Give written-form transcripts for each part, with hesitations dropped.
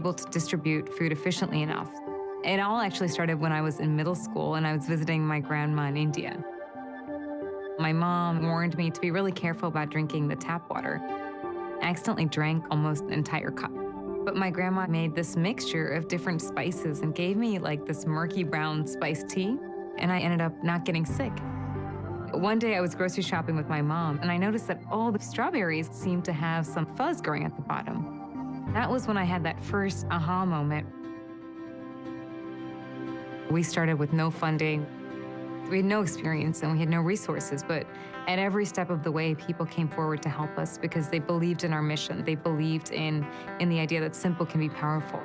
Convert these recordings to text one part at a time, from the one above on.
able to distribute food efficiently enough. It all actually started when I was in middle school and I was visiting my grandma in India. My mom warned me to be really careful about drinking the tap water. I accidentally drank almost an entire cup. But my grandma made this mixture of different spices and gave me like this murky brown spiced tea, and I ended up not getting sick. One day I was grocery shopping with my mom, and I noticed that all the strawberries seemed to have some fuzz growing at the bottom. That was when I had that first aha moment. We started with no funding. We had no experience and we had no resources, but at every step of the way, people came forward to help us because they believed in our mission. They believed in the idea that simple can be powerful.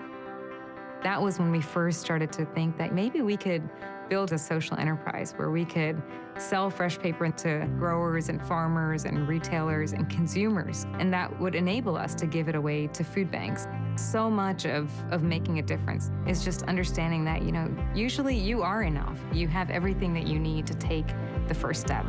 That was when we first started to think that maybe we could build a social enterprise where we could sell fresh paper to growers and farmers and retailers and consumers, and that would enable us to give it away to food banks. So much of making a difference is just understanding that, usually you are enough. You have everything that you need to take the first step.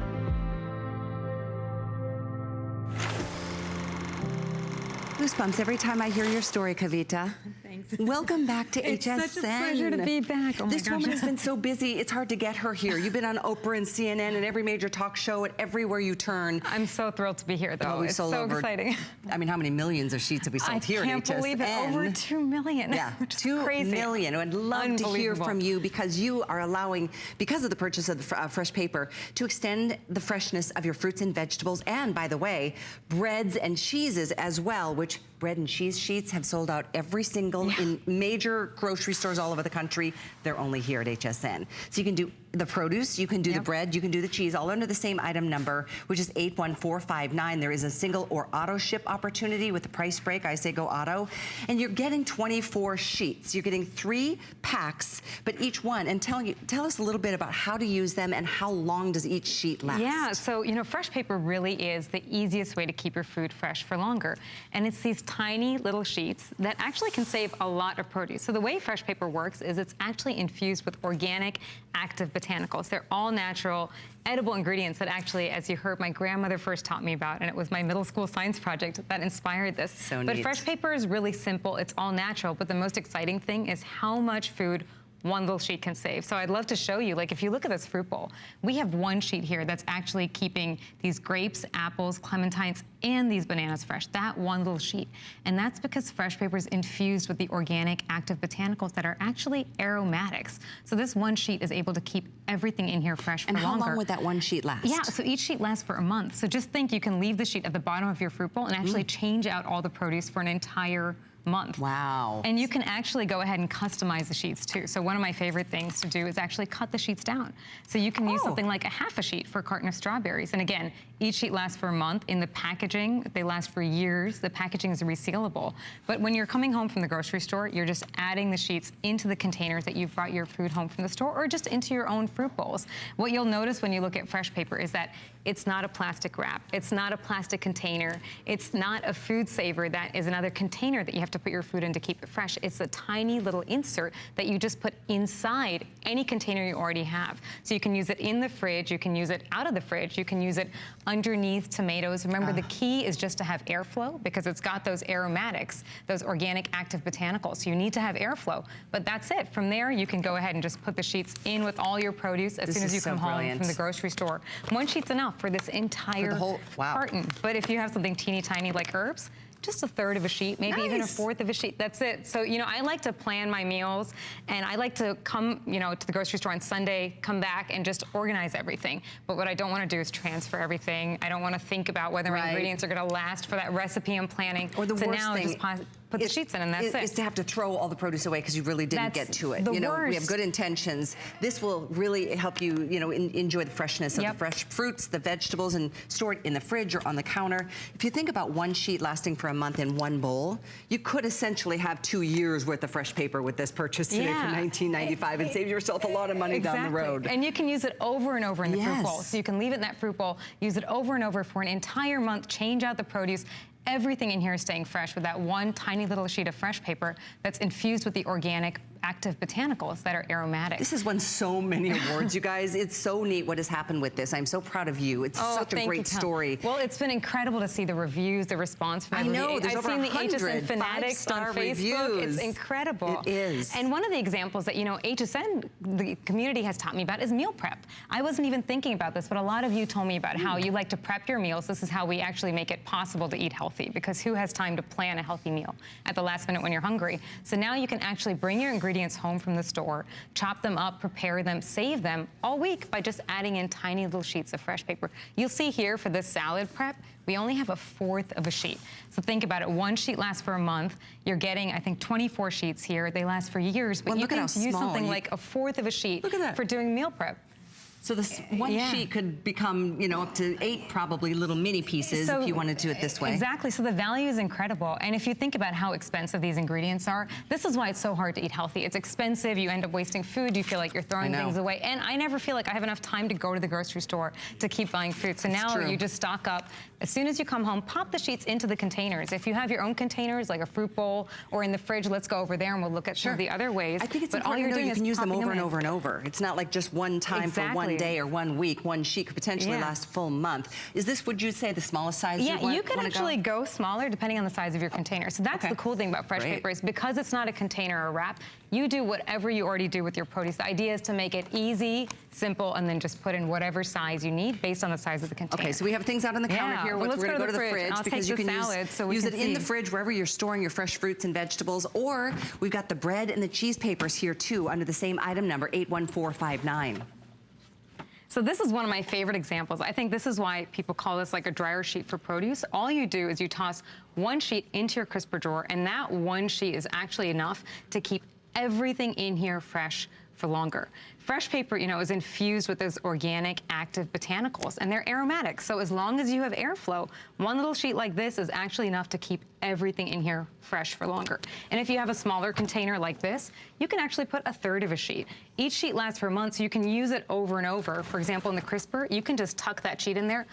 Goosebumps every time I hear your story, Kavita. Thanks. Welcome back to HSN. It's such a pleasure to be back. Oh my This woman has been so busy, it's hard to get her here. You've been on Oprah and CNN and every major talk show and everywhere you turn. I'm so thrilled to be here, though. Well, it's so exciting. I mean, how many millions of sheets have we sold here at HSN? I can't believe it. Over 2 million. Yeah, which is 2 crazy. million. I'd love to hear from you because you are allowing, because of the purchase of the fresh paper, to extend the freshness of your fruits and vegetables. And by the way, breads and cheeses as well, which bread and cheese sheets have sold out every single in major grocery stores all over the country. They're only here at HSN. So you can do the produce, you can do the bread, you can do the cheese, all under the same item number, which is 81459. There is a single or auto ship opportunity with the price break. I say go auto. And you're getting 24 sheets. You're getting 3 packs, but each one, and tell us a little bit about how to use them and how long does each sheet last? Yeah, so, fresh paper really is the easiest way to keep your food fresh for longer. And it's these tiny little sheets that actually can save a lot of produce. So the way fresh paper works is it's actually infused with organic active botanicals. They're all natural, edible ingredients that actually, as you heard, my grandmother first taught me about, and it was my middle school science project that inspired this. So but neat. fresh paper is really simple. It's all natural, but the most exciting thing is how much food one little sheet can save. So I'd love to show you, like if you look at this fruit bowl, we have one sheet here that's actually keeping these grapes, apples, clementines, and these bananas fresh, that one little sheet. And that's because fresh paper is infused with the organic active botanicals that are actually aromatics. So this one sheet is able to keep everything in here fresh for longer. And how long would that one sheet last? Yeah, so each sheet lasts for a month. So just think you can leave the sheet at the bottom of your fruit bowl and actually change out all the produce for an entire month. Wow. And you can actually go ahead and customize the sheets too. So one of my favorite things to do is actually cut the sheets down. So you can use something like a half a sheet for a carton of strawberries. And again, each sheet lasts for a month. In the packaging, they last for years. The packaging is resealable. But when you're coming home from the grocery store, you're just adding the sheets into the containers that you've brought your food home from the store or just into your own fruit bowls. What you'll notice when you look at fresh paper is that it's not a plastic wrap. It's not a plastic container. It's not a food saver that is another container that you have to put your food in to keep it fresh. It's a tiny little insert that you just put inside any container you already have. So you can use it in the fridge, you can use it out of the fridge, you can use it underneath tomatoes. Remember, the key is just to have airflow because it's got those aromatics, those organic active botanicals. So you need to have airflow, but that's it. From there, you can go ahead and just put the sheets in with all your produce as soon as you come home from the grocery store. One sheet's enough for this entire carton. But if you have something teeny tiny like herbs, just a third of a sheet, maybe even a fourth of a sheet. That's it. So, I like to plan my meals and I like to come, to the grocery store on Sunday, come back and just organize everything. But what I don't want to do is transfer everything. I don't want to think about whether my ingredients are going to last for that recipe I'm planning. Or the worst now thing just put the sheets in and that's it. Is to have to throw all the produce away because you really didn't get to it. We have good intentions. This will really help you, enjoy the freshness of the fresh fruits, the vegetables, and store it in the fridge or on the counter. If you think about one sheet lasting for a month in one bowl, you could essentially have 2 years worth of fresh paper with this purchase today for $19.95 and save yourself a lot of money down the road. And you can use it over and over in the fruit bowl. So you can leave it in that fruit bowl, use it over and over for an entire month, change out the produce. Everything in here is staying fresh with that one tiny little sheet of fresh paper that's infused with the organic active botanicals that are aromatic. This has won so many awards, you guys. It's so neat what has happened with this. I'm so proud of you. It's such a great story. Well, it's been incredible to see the reviews, the response from everybody. I know, there's over 100 I've seen the HSN fanatics on Facebook. Reviews. It's incredible. It is. And one of the examples that, you know, HSN, the community has taught me about is meal prep. I wasn't even thinking about this, but a lot of you told me about how you like to prep your meals. This is how we actually make it possible to eat healthy, because who has time to plan a healthy meal at the last minute when you're hungry? So now you can actually bring your ingredients home from the store, chop them up, prepare them, save them all week by just adding in tiny little sheets of fresh paper. You'll see here for this salad prep, we only have 1/4 of a sheet. So think about it, 1 sheet lasts for a month. You're getting, I think, 24 sheets here. They last for years, but you can use something like 1/4 of a sheet for doing meal prep. So this one sheet could become, you know, up to 8 probably little mini pieces if you wanted to do it this way. Exactly, so the value is incredible. And if you think about how expensive these ingredients are, this is why it's so hard to eat healthy. It's expensive, you end up wasting food, you feel like you're throwing things away. And I never feel like I have enough time to go to the grocery store to keep buying food. So now you just stock up. As soon as you come home, pop the sheets into the containers. If you have your own containers, like a fruit bowl or in the fridge, let's go over there and we'll look at some of the other ways. I think it's important to know you can use them over and over and over. It's not like just one time for one day or 1 week. 1 sheet could potentially last a full month. Is this, would you say, the smallest size you want? You can actually go smaller depending on the size of your container. So that's the cool thing about fresh paper is because it's not a container or wrap, you do whatever you already do with your produce. The idea is to make it easy, simple, and then just put in whatever size you need based on the size of the container. Okay, so we have things out on the counter here. Well, we're going to go to the fridge because you can use it in the fridge wherever you're storing your fresh fruits and vegetables. Or we've got the bread and the cheese papers here too under the same item number, 81459. So this is one of my favorite examples. I think this is why people call this like a dryer sheet for produce. All you do is you toss 1 sheet into your crisper drawer, and that 1 sheet is actually enough to keep everything in here fresh for longer. Fresh paper, you know, is infused with those organic active botanicals, and they're aromatic. So as long as you have airflow, 1 little sheet like this is actually enough to keep everything in here fresh for longer. And if you have a smaller container like this, you can actually put 1/3 of a sheet. Each sheet lasts for months, so you can use it over and over. For example, in the crisper, you can just tuck that sheet in there,